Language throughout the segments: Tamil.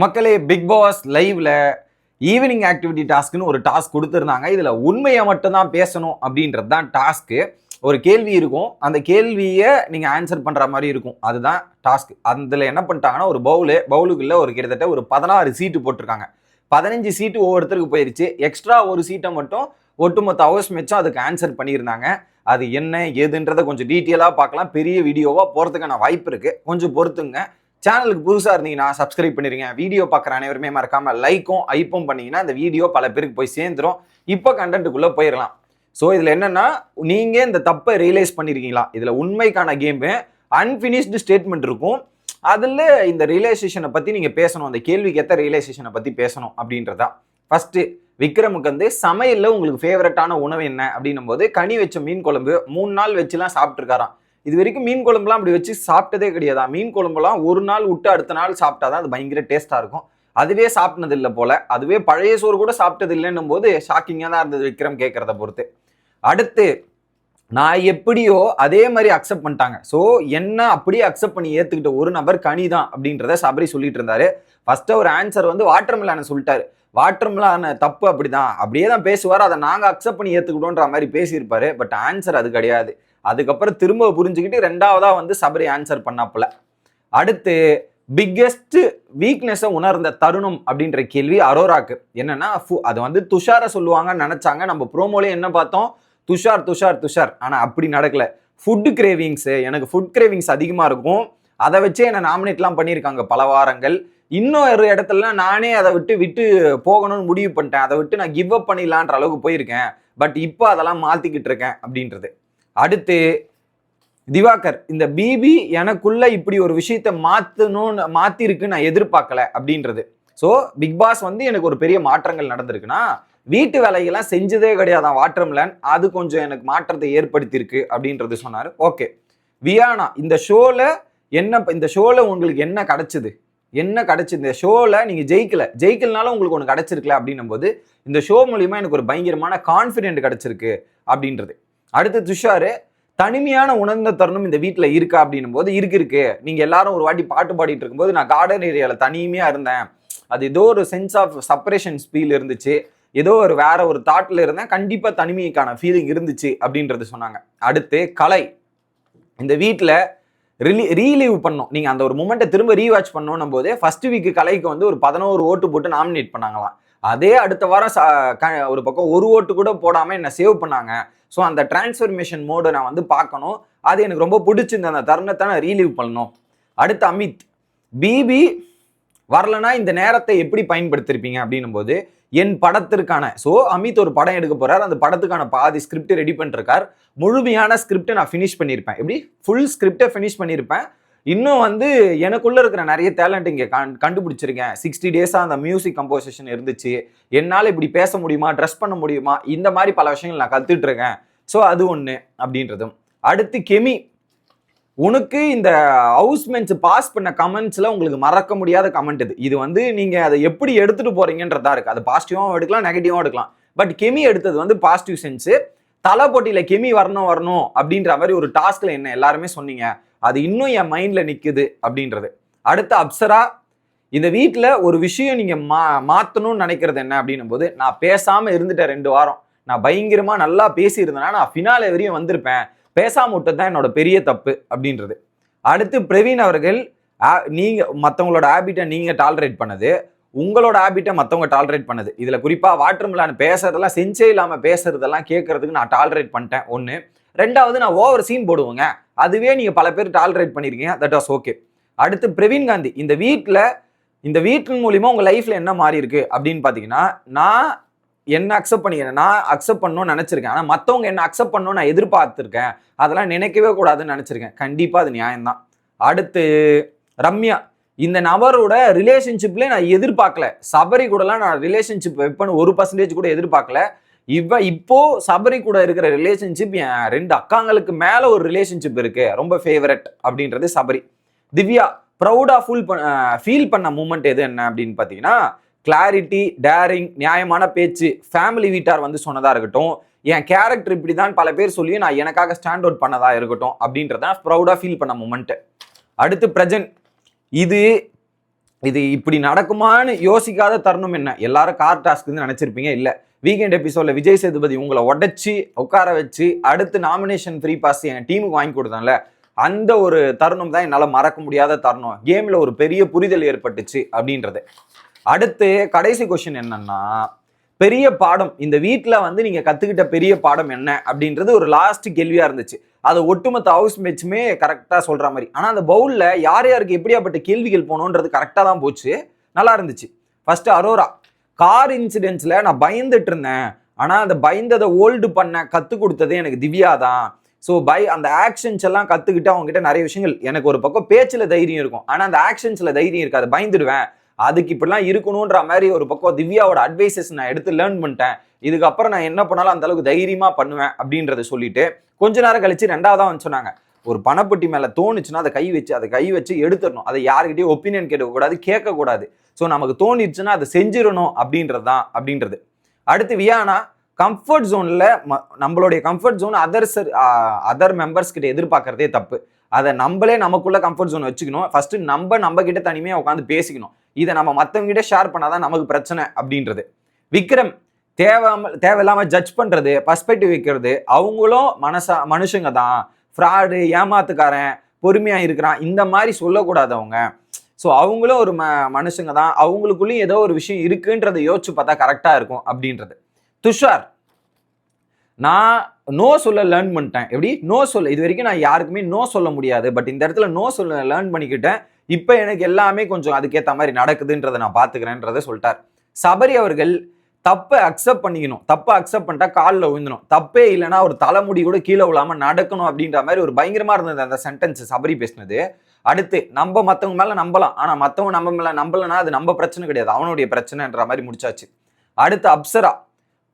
மக்களே, பிக் பாஸ் லைவ்ல ஈவினிங் ஆக்டிவிட்டி டாஸ்க்னு ஒரு டாஸ்க் கொடுத்துருந்தாங்க. இதுல உண்மையை மட்டும் தான் பேசணும் அப்படின்றது தான் டாஸ்க்கு. ஒரு கேள்வி இருக்கும், அந்த கேள்வியை நீங்க ஆன்சர் பண்ற மாதிரி இருக்கும். அதுதான் டாஸ்க். அதுல என்ன பண்ணிட்டாங்கன்னா, ஒரு பவுலுக்குள்ள ஒரு கிட்டத்தட்ட ஒரு 16 சீட்டு போட்டிருக்காங்க. 15 சீட்டு ஒவ்வொருத்தருக்கு போயிருச்சு. எக்ஸ்ட்ரா ஒரு சீட்டை மட்டும் ஒட்டுமொத்த ஹவுஸ் மேட்சும் அதுக்கு ஆன்சர் பண்ணியிருந்தாங்க. அது என்ன ஏதுன்றதை கொஞ்சம் டீட்டெயிலாக பார்க்கலாம். பெரிய வீடியோவா போறதுக்கான வாய்ப்பு இருக்கு, கொஞ்சம் பொறுத்துங்க. சேனலுக்கு புதுசாக இருந்தீங்கன்னா சப்ஸ்கிரைப் பண்ணிருங்க. வீடியோ பார்க்குற அனைவருமே மறக்காம லைக்கும் ஐப்பும் பண்ணீங்கன்னா இந்த வீடியோ பல பேருக்கு போய் சேர்ந்துடும். இப்போ கண்டென்ட்டுக்குள்ளே போயிடலாம். ஸோ இதில் என்னன்னா, நீங்கள் இந்த தப்பை ரியலைஸ் பண்ணியிருக்கீங்களா? இதில் உண்மைக்கான கேமு அன்ஃபினிஷ்டு ஸ்டேட்மெண்ட் இருக்கும். அதில் இந்த ரியலைசேஷனை பற்றி நீங்கள் பேசணும். அந்த கேள்விக்கு ஏற்ற ரியலைசேஷனை பற்றி பேசணும் அப்படின்றதா. ஃபர்ஸ்ட் விக்ரமுக்கு வந்து சமையலில் உங்களுக்கு ஃபேவரட்டான உணவு என்ன அப்படின்னும் போது கனி வச்ச மீன் குழம்பு 3 நாள் வச்சுலாம் சாப்பிட்ருக்காராம். இது வரைக்கும் மீன் குழம்புலாம் அப்படி வச்சு சாப்பிட்டதே கிடையாதா. மீன் குழம்புலாம் ஒரு நாள் விட்டு அடுத்த நாள் சாப்பிட்டாதான் அது பயங்கர டேஸ்டா இருக்கும். அதுவே சாப்பிட்டது இல்லை போல. அதுவே பழைய சோறு கூட சாப்பிட்டது இல்லைன்னும் போது ஷாக்கிங்காக தான் இருந்தது விக்ரம் கேட்கறத பொறுத்து. அடுத்து நான் எப்படியோ அதே மாதிரி அக்செப்ட் பண்ணிட்டாங்க. ஸோ என்ன அப்படியே அக்செப்ட் பண்ணி ஏற்றுக்கிட்ட ஒரு நபர் கனி தான் அப்படின்றத சபரி சொல்லிட்டு இருந்தாரு. ஃபர்ஸ்ட் ஒரு ஆன்சர் வந்து வாட்டர் மிலான சொல்லிட்டாரு. வாட்டர் மிலான தப்பு அப்படிதான், அப்படியே தான் பேசுவார். அதை நாங்கள் அக்செப்ட் பண்ணி ஏற்றுக்கிட்டோன்ற மாதிரி பேசியிருப்பாரு. பட் ஆன்சர் அது கிடையாது. அதுக்கப்புறம் திரும்ப புரிஞ்சுக்கிட்டு ரெண்டாவதா வந்து சபரி ஆன்சர் பண்ணாப்புல. அடுத்து பிக்கெஸ்ட் வீக்னஸை உணர்ந்த தருணம் அப்படின்ற கேள்வி அரோராக்கு. என்னன்னா, அது வந்து துஷாரை சொல்லுவாங்கன்னு நினைச்சாங்க. நம்ம ப்ரோமோலே என்ன பார்த்தோம், துஷார் துஷார் துஷார். ஆனால் அப்படி நடக்கல. ஃபுட் கிரேவிங்ஸு, எனக்கு ஃபுட் கிரேவிங்ஸ் அதிகமாக இருக்கும். அதை வச்சே என்னை நாமினேட்லாம் பண்ணியிருக்காங்க பல வாரங்கள். இன்னும் ஒரு இடத்துல நானே அதை விட்டு போகணும்னு முடிவு பண்ணிட்டேன். அதை விட்டு நான் கிவ் அப் பண்ணிடலான்ற அளவுக்கு போயிருக்கேன். பட் இப்போ அதெல்லாம் மாற்றிக்கிட்டு இருக்கேன் அப்படின்றது. அடுத்து திவாகர், இந்த பிபி எனக்குள்ள இப்படி ஒரு விஷயத்த மாத்திருக்கு நான் எதிர்பார்க்கல அப்படின்றது. ஸோ பிக் பாஸ் வந்து எனக்கு ஒரு பெரிய மாற்றங்கள் நடந்திருக்குன்னா, வீட்டு வேலைகள்லாம் செஞ்சதே கிடையாதான் வாட்டர் மிலன். அது கொஞ்சம் எனக்கு மாற்றத்தை ஏற்படுத்தியிருக்கு அப்படின்றது சொன்னார். ஓகே. வியானா, இந்த ஷோல உங்களுக்கு என்ன கிடைச்சது? இந்த ஷோல நீங்க ஜெயிக்கலனால உங்களுக்கு ஒன்று கிடைச்சிருக்கல அப்படின்னும் போது, இந்த ஷோ மூலியமா எனக்கு ஒரு பயங்கரமான கான்ஃபிடென்ட் கிடைச்சிருக்கு அப்படின்றது. அடுத்து துஷாரு, தனிமையான உணர்ந்த தருணம் இந்த வீட்டில் இருக்கா அப்படின்னும் போது இருக்கு. நீங்க எல்லாரும் ஒரு வாட்டி பாட்டு பாடிட்டு இருக்கும்போது நான் கார்டன் ஏரியால தனிமையா இருந்தேன். அது ஏதோ ஒரு சென்ஸ் ஆஃப் செப்பரேஷன் ஃபீல் இருந்துச்சு. ஏதோ வேற ஒரு தாட்ல இருந்தேன். கண்டிப்பா தனிமைக்கான ஃபீலிங் இருந்துச்சு அப்படின்றது சொன்னாங்க. அடுத்து கலை, இந்த வீட்டில் ரீலீவ் பண்ணோம். நீங்க அந்த ஒரு மூமெண்ட்டை திரும்ப ரீவாட்ச் பண்ணணும் போது ஃபர்ஸ்ட் வீக் கலைக்கு வந்து ஒரு 11 ஓட்டு போட்டு நாமினேட் பண்ணாங்களாம். அதே அடுத்த வாரம் ஒரு பக்கம் ஒரு ஓட்டு கூட போடாம என்ன சேவ் பண்ணாங்க. ஸோ அந்த டிரான்ஸ்ஃபர்மேஷன் மோடை நான் வந்து பார்க்கணும். அது எனக்கு ரொம்ப பிடிச்சிருந்த அந்த தருணத்தை நான் ரீலீவ் பண்ணணும். அடுத்து அமித், பிபி வரலன்னா இந்த நேரத்தை எப்படி பயன்படுத்திருப்பீங்க அப்படின்னும் போது என் படத்திற்கான. ஸோ அமித் ஒரு படம் எடுக்க போறார். அந்த படத்துக்கான பாதி ஸ்கிரிப்ட் ரெடி பண்ணிருக்கார். முழுமையான ஸ்கிரிப்டை நான் ஃபினிஷ் பண்ணியிருப்பேன். எப்படி ஃபுல் ஸ்கிரிப்டை ஃபினிஷ் பண்ணியிருப்பேன். இன்னும் வந்து எனக்குள்ள இருக்கிற நிறைய டேலண்ட் இங்கே கண்டுபிடிச்சிருக்கேன். 60 டேஸாக அந்த மியூசிக் கம்போசிஷன் இருந்துச்சு. என்னால் இப்படி பேச முடியுமா, ட்ரெஸ் பண்ண முடியுமா, இந்த மாதிரி பல விஷயங்கள் நான் கற்றுட்டு இருக்கேன். ஸோ அது ஒன்று அப்படின்றதும். அடுத்து கெமி, உனக்கு இந்த ஹவுஸ்மெண்ட்ஸ் பாஸ் பண்ண கமெண்ட்ஸ்ல உங்களுக்கு மறக்க முடியாத கமெண்ட் இது வந்து நீங்க அதை எப்படி எடுத்துட்டு போறீங்கன்றதா இருக்கு. அது பாசிட்டிவாகவும் எடுக்கலாம், நெகட்டிவாகவும் எடுக்கலாம். பட் கெமி எடுத்தது வந்து பாசிட்டிவ் சென்ஸ். தலை போட்டியில கெமி வரணும் அப்படின்ற மாதிரி ஒரு டாஸ்க்ல என்ன எல்லாருமே சொன்னீங்க. அது இன்னும் என் மைண்ட்ல நிக்குது அப்படின்றது. அடுத்து அப்சரா, இந்த வீட்டில் ஒரு விஷயம் நீங்க மாத்தணும்னு நினைக்கிறது என்ன அப்படின்னும் போது, நான் பேசாம இருந்துட்டேன் 2 வாரம். நான் பயங்கரமா நல்லா பேசி இருந்தேன்னா நான் ஃபினாலே வரையும் வந்திருப்பேன். பேசாம விட்டது தான் என்னோட பெரிய தப்பு அப்படின்றது. அடுத்து பிரவீன் அவர்கள், நீங்க மற்றவங்களோட ஹேபிட்டை நீங்க டாலரேட் பண்ணது, உங்களோட ஹேபிட்டை மற்றவங்க டாலரேட் பண்ணது. இதுல குறிப்பா வாட்டர் மிலான் பேசுறதெல்லாம் செஞ்சே இல்லாம பேசுறதெல்லாம் கேட்கறதுக்கு நான் டாலரேட் பண்ணிட்டேன் ஒன்று. ரெண்டாவது, நான் ஓவர் சீன் போடுவேங்க. அதுவே நீங்க பல பேர் டாலரேட் பண்ணிருக்கீங்க. That was okay. அடுத்து பிரவீன் காந்தி, இந்த வீட்டின் மூலியமா உங்க லைஃப்ல என்ன மாறி இருக்கு அப்படின்னு பாத்தீங்கன்னா, நான் என்ன அக்செப்ட் பண்ணிக்கிறேன். நான் அக்செப்ட் பண்ணணும்னு நினைச்சிருக்கேன். ஆனால் மற்றவங்க என்ன அக்செப்ட் பண்ணணும்னு நான் எதிர்பார்த்துருக்கேன். அதெல்லாம் நினைக்கவே கூடாதுன்னு நினைச்சிருக்கேன். கண்டிப்பாக அது நியாயம்தான். அடுத்து ரம்யா, இந்த நபரோட ரிலேஷன்ஷிப்லேயே நான் எதிர்பார்க்கல. சபரி கூடலாம் நான் ரிலேஷன்ஷிப் வைப்பேன்னு 1% கூட எதிர்பார்க்கல. இப்போ சபரி கூட இருக்கிற ரிலேஷன்ஷிப் என் 2 அக்காங்களுக்கு மேல ஒரு ரிலேஷன்ஷிப் இருக்கு. ரொம்ப ஃபேவரட் அப்படின்றது சபரி. திவ்யா, ப்ரௌடா ஃபீல் பண்ண மூமெண்ட் எது என்ன அப்படின்னு பார்த்தீங்கன்னா, கிளாரிட்டி, டேரிங், நியாயமான பேச்சு, ஃபேமிலி வீட்டார் வந்து சொன்னதா இருக்கட்டும், என் கேரக்டர் இப்படிதான் பல பேர் சொல்லி நான் எனக்காக ஸ்டாண்ட் அவுட் பண்ணதா இருக்கட்டும் அப்படின்றத ப்ரௌடா ஃபீல் பண்ண மூமெண்ட். அடுத்து பிரஜன், இது இது இப்படி நடக்குமான்னு யோசிக்காத தருணம் என்ன? எல்லாரும் கார் டாஸ்க்கு நினைச்சிருப்பீங்க. இல்ல, வீக்கெண்ட் எபிசோட்ல விஜய் சேதுபதி உங்களை உடைச்சி உட்கார வச்சு அடுத்து நாமினேஷன் ஃப்ரீ பாஸ் என் டீமுக்கு வாங்கி கொடுத்தான்ல, அந்த ஒரு தருணம் தான் என்னால் மறக்க முடியாத தருணம். கேம்ல ஒரு பெரிய புரிதல் ஏற்பட்டுச்சு அப்படின்றது. அடுத்து கடைசி கொஸ்டின் என்னன்னா, பெரிய பாடம் இந்த வீட்டில் வந்து நீங்க கத்துக்கிட்ட பெரிய பாடம் என்ன அப்படின்றது ஒரு லாஸ்ட் கேள்வியா இருந்துச்சு. அதை ஒட்டுமொத்த ஹவுஸ் மேட்சுமே கரெக்டாக சொல்ற மாதிரி. ஆனால் அந்த பவுலில் யார் யாருக்கு எப்படியாப்பட்ட கேள்விகள் போகணுன்றது கரெக்டாக தான் போச்சு. நல்லா இருந்துச்சு. ஃபர்ஸ்ட் அரோரா, கார் இன்சிடென்ட்ஸில் நான் பயந்துட்டு இருந்தேன், ஆனால் அந்த பயந்ததை ஓல்டு பண்ண கற்றுக் கொடுத்ததே எனக்கு திவ்யா தான். ஸோ அந்த ஆக்ஷன்ஸ் எல்லாம் கற்றுக்கிட்டு அவங்ககிட்ட நிறைய விஷயங்கள், எனக்கு ஒரு பக்கம் பேச்சில் தைரியம் இருக்கும், ஆனால் அந்த ஆக்ஷன்ஸில் தைரியம் இருக்காது, பயந்துடுவேன். அதுக்கு இப்படிலாம் இருக்கணுன்ற மாதிரி ஒரு பக்கம் திவ்யாவோட அட்வைசஸ் நான் எடுத்து லேர்ன் பண்ணிட்டேன். இதுக்கப்புறம் நான் என்ன பண்ணாலும் அந்த அளவுக்கு தைரியமா பண்ணுவேன் அப்படின்றத சொல்லிட்டு கொஞ்ச நேரம் கழிச்சு ரெண்டாவதா வந்து சொன்னாங்க, ஒரு பணப்பட்டி மேல தோணுச்சுன்னா அதை கை வச்சு எடுத்துடணும். அதை யாருக்கிட்டையும் ஒப்பீனியன் கேட்கக்கூடாது, கேட்கக்கூடாது. ஸோ நமக்கு தோணிடுச்சுன்னா அதை செஞ்சிடணும் அப்படின்றது. அடுத்து வியானா, கம்ஃபர்ட் ஜோன்ல நம்மளுடைய கம்ஃபர்ட் ஜோன் அதர் மெம்பர்ஸ் கிட்ட எதிர்பார்க்கறதே தப்பு. அதை நம்மளே நமக்குள்ள கம்ஃபர்ட் ஜோன் வச்சுக்கணும். ஃபர்ஸ்ட் நம்ம கிட்ட தனிமையா உட்காந்து பேசிக்கணும். இதை நம்ம மற்றவங்க கிட்ட ஷேர் பண்ணாதான் நமக்கு பிரச்சனை அப்படின்றது. விக்ரம், தேவையில்லாம ஜட்ஜ் பண்றது, பர்ஸ்பெக்டிவ் வைக்கிறது. அவங்களும் மனுஷங்க தான், ஃப்ராடு, ஏமாத்துக்காரன், பொறுமையா இருக்கிறான், இந்த மாதிரி சொல்லக்கூடாது அவங்க. ஸோ அவங்களும் ஒரு மனுஷங்க தான், அவங்களுக்குள்ளேயும் ஏதோ ஒரு விஷயம் இருக்குன்றதை யோசிச்சு பார்த்தா கரெக்டா இருக்கும் அப்படின்றது. துஷார், நான் நோ சொல்ல லேர்ன் பண்ணிட்டேன். எப்படி நோ சொல்ல, இது வரைக்கும் நான் யாருக்குமே நோ சொல்ல முடியாது, பட் இந்த இடத்துல நோ சொல்ல லேர்ன் பண்ணிக்கிட்டேன். இப்போ எனக்கு எல்லாமே கொஞ்சம் அதுக்கேற்ற மாதிரி நடக்குதுன்றதை நான் பார்த்துக்கிறேன்றதை சொல்லிட்டார். சபரி அவர்கள், தப்பை அக்செப்ட் பண்ணிக்கணும், தப்பை அக்செப்ட் பண்ணிட்டா காலில் விழுந்தணும், தப்பே இல்லைன்னா ஒரு தலைமுடி கூட கீழே விழாமல் நடக்கணும் அப்படின்ற மாதிரி ஒரு பயங்கரமா இருந்தது அந்த சென்டென்ஸ் சபரி பேசினது. அடுத்து, நம்ம மற்றவங்க மேலே நம்பலாம், ஆனால் மற்றவங்க நம்ம மேலே நம்பலன்னா அது நம்ம பிரச்சனை கிடையாது, அவனுடைய பிரச்சனைன்ற மாதிரி முடிச்சாச்சு. அடுத்து அப்சரா,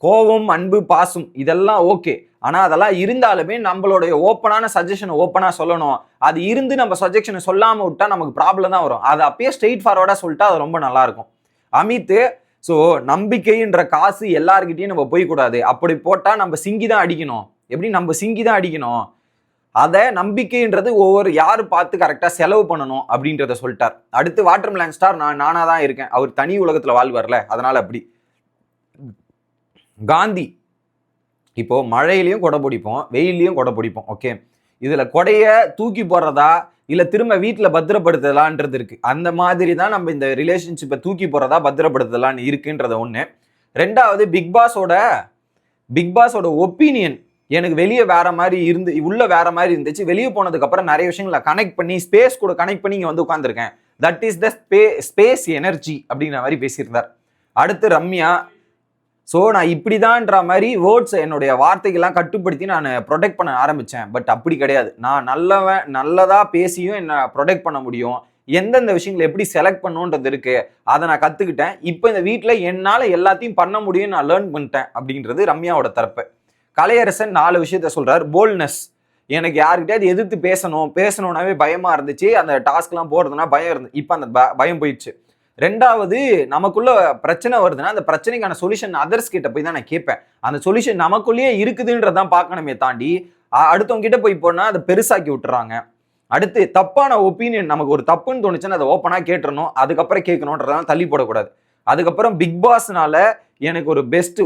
கோபம், அன்பு, பாசம் இதெல்லாம் ஓகே, ஆனா அதெல்லாம் இருந்தாலுமே நம்மளுடைய ஓப்பனான சஜஷனை ஓப்பனா சொல்லணும். அது இருந்து நம்ம சஜஷனை சொல்லாம விட்டா நமக்கு ப்ராப்ளம் தான் வரும். அதை அப்பயே ஸ்ட்ரெயிட் ஃபார்வர்டா சொல்லிட்டா அது ரொம்ப நல்லா இருக்கும். அமித், ஸோ நம்பிக்கைன்ற காசு எல்லாருக்கிட்டையும் நம்ம போய்க்கூடாது, அப்படி போட்டா நம்ம சிங்கி தான் அடிக்கணும். எப்படி நம்ம சிங்கி தான் அடிக்கணும், அதை நம்பிக்கைன்றது ஒவ்வொரு யாரு பார்த்து கரெக்டா செலவு பண்ணணும் அப்படின்றத சொல்லிட்டார். அடுத்து வாட்டர்மெலன் ஸ்டார், நானா தான் இருக்கேன், அவர் தனி உலகத்துல வாழ்வார்ல, அதனால அப்படி. காந்தி, இப்போ மழையிலையும் கொடை பிடிப்போம், வெயிலையும் கொடை பிடிப்போம், ஓகே, இதுல கொடைய தூக்கி போடுறதா இல்ல திரும்ப வீட்டுல பத்திரப்படுத்தலான்றது இருக்கு. அந்த மாதிரி தான் நம்ம இந்த ரிலேஷன்ஷிப்பை தூக்கி போறதா பத்திரப்படுத்தலான்னு இருக்குன்றத ஒண்ணு. ரெண்டாவது, பிக் பாஸோட ஒப்பீனியன் எனக்கு வெளியே வேற மாதிரி உள்ள வேற மாதிரி இருந்துச்சு, வெளியே போனதுக்கு அப்புறம் நிறைய விஷயங்களை கனெக்ட் பண்ணி ஸ்பேஸ் கூட கனெக்ட் பண்ணி இங்க வந்து உட்காந்துருக்கேன், that is the space energy அப்படிங்கிற மாதிரி பேசியிருந்தார். அடுத்து ரம்யா, ஸோ நான் இப்படிதான்ற மாதிரி வேர்ட்ஸ், என்னுடைய வார்த்தைகள்லாம் கட்டுப்படுத்தி நான் ப்ரொடெக்ட் பண்ண ஆரம்பித்தேன். பட் அப்படி கிடையாது, நான் நல்லதாக பேசியும் என்னை ப்ரொடெக்ட் பண்ண முடியும், எந்தெந்த விஷயங்களை எப்படி செலக்ட் பண்ணுன்றது இருக்கு, அதை நான் கற்றுக்கிட்டேன். இப்போ இந்த வீட்டில் என்னால் எல்லாத்தையும் பண்ண முடியும், நான் லேர்ன் பண்ணிட்டேன் அப்படின்றது ரம்யாவோட தரப்பு. கலையரசன் 4 விஷயத்த சொல்றார். போல்ட்னஸ், எனக்கு யாருக்கிட்டே எதிர்த்து பேசணும்னாவே பயமா இருந்துச்சு, அந்த டாஸ்க்லாம் போறதுனா பயம் இருந்துச்சு, இப்போ அந்த பயம் போயிடுச்சு. ரெண்டாவது, நமக்குள்ள பிரச்சனை வருதுன்னா அந்த பிரச்சனைக்கான சொல்யூஷன் அதர்ஸ் கிட்ட போய் தான் நான் கேட்பேன். அந்த சொல்யூஷன் நமக்குள்ளேயே இருக்குதுன்றதான் பார்க்கணுமே தாண்டி அடுத்தவங்க கிட்ட போய் போனா அதை பெருசாக்கி விட்டுறாங்க. அடுத்து, தப்பான ஒப்பீனியன், நமக்கு ஒரு தப்புன்னு தோணுச்சுன்னா அதை ஓப்பனா கேட்டுறணும், அதுக்கப்புறம் கேட்கணுன்றதான் தள்ளி போடக்கூடாது. அதுக்கப்புறம் பிக் பாஸ்னால எனக்கு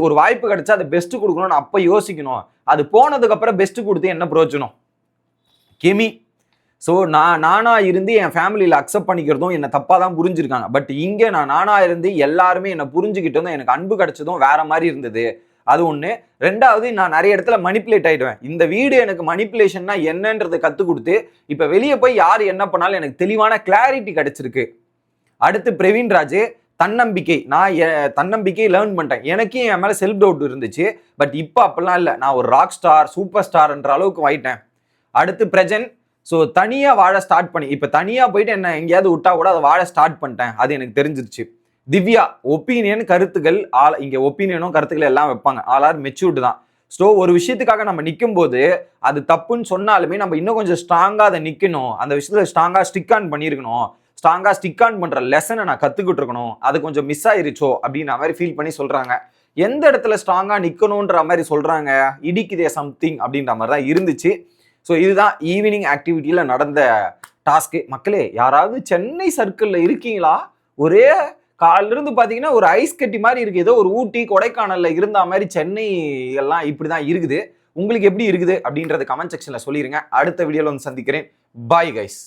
ஒரு வாய்ப்பு கிடைச்சா அதை பெஸ்ட் கொடுக்கணும்னு அப்ப யோசிக்கணும். அது போனதுக்கு அப்புறம் பெஸ்ட் கொடுத்து என்ன பிரயோஜனம். கெமி, ஸோ நானா இருந்து என் ஃபேமிலியில் அக்செப்ட் பண்ணிக்கிறதும் என்னை தப்பாக தான் புரிஞ்சிருக்காங்க, பட் இங்கே நானா இருந்து எல்லாருமே என்னை புரிஞ்சுக்கிட்டதும் எனக்கு அன்பு கிடைச்சதும் வேற மாதிரி இருந்தது, அது ஒன்று. ரெண்டாவது, நான் நிறைய இடத்துல மணிப்புலேட் ஆகிடுவேன். இந்த வீடு எனக்கு மணிப்புலேஷன்னா என்னன்றதை கற்றுக் கொடுத்து இப்போ வெளியே போய் யார் என்ன பண்ணாலும் எனக்கு தெளிவான கிளாரிட்டி கிடைச்சிருக்கு. அடுத்து பிரவீன் ராஜ், தன்னம்பிக்கை, நான் தன்னம்பிக்கை லேர்ன் பண்ணிட்டேன். எனக்கே என் மேலே செல்ஃப் டவுட் இருந்துச்சு, பட் இப்போ அப்படிலாம் இல்லை, நான் ஒரு ராக் ஸ்டார், சூப்பர் ஸ்டார்ன்ற அளவுக்கு ஆயிட்டேன். அடுத்து பிரஜன், ஸோ தனியாக வாழ ஸ்டார்ட் பண்ணி இப்போ தனியாக போயிட்டு என்ன எங்கேயாவது விட்டா கூட அதை வாழ ஸ்டார்ட் பண்ணிட்டேன், அது எனக்கு தெரிஞ்சிருச்சு. திவ்யா, ஒப்பீனியன், கருத்துக்கள், இங்கே ஒப்பீனியனும் கருத்துக்கள் எல்லாம் வைப்பாங்க, ஆர் மெச்சூர்டு தான். ஸோ ஒரு விஷயத்துக்காக நம்ம நிற்கும் போது அது தப்புன்னு சொன்னாலுமே நம்ம இன்னும் கொஞ்சம் ஸ்ட்ராங்காக அதை நிற்கணும், அந்த விஷயத்தில் ஸ்ட்ராங்காக ஸ்டிக் ஆன் பண்ணியிருக்கணும், ஸ்ட்ராங்காக ஸ்டிக் ஆன் பண்ணுற லெசனை நான் கற்றுக்கிட்டு இருக்கணும், அது கொஞ்சம் மிஸ் ஆயிருச்சோ அப்படின்ற மாதிரி ஃபீல் பண்ணி சொல்கிறாங்க. எந்த இடத்துல ஸ்ட்ராங்காக நிற்கணுன்ற மாதிரி சொல்கிறாங்க, இடிக்குதே சம்திங் அப்படின்ற மாதிரி தான் இருந்துச்சு. ஸோ இதுதான் ஈவினிங் ஆக்டிவிட்டியில் நடந்த டாஸ்க்கு. மக்களே, யாராவது சென்னை சர்க்கிளில் இருக்கீங்களா? ஒரே காலில இருந்து பாத்தீங்கன்னா ஒரு ஐஸ் கட்டி மாதிரி இருக்கு. ஏதோ ஒரு ஊட்டி கொடைக்கானல்ல இருந்த மாதிரி சென்னை எல்லாம் இப்படிதான் இருக்குது. உங்களுக்கு எப்படி இருக்குது அப்படின்றத கமெண்ட் செக்ஷன்ல சொல்லிருங்க. அடுத்த வீடியோல வந்து சந்திக்கிறேன். Bye guys.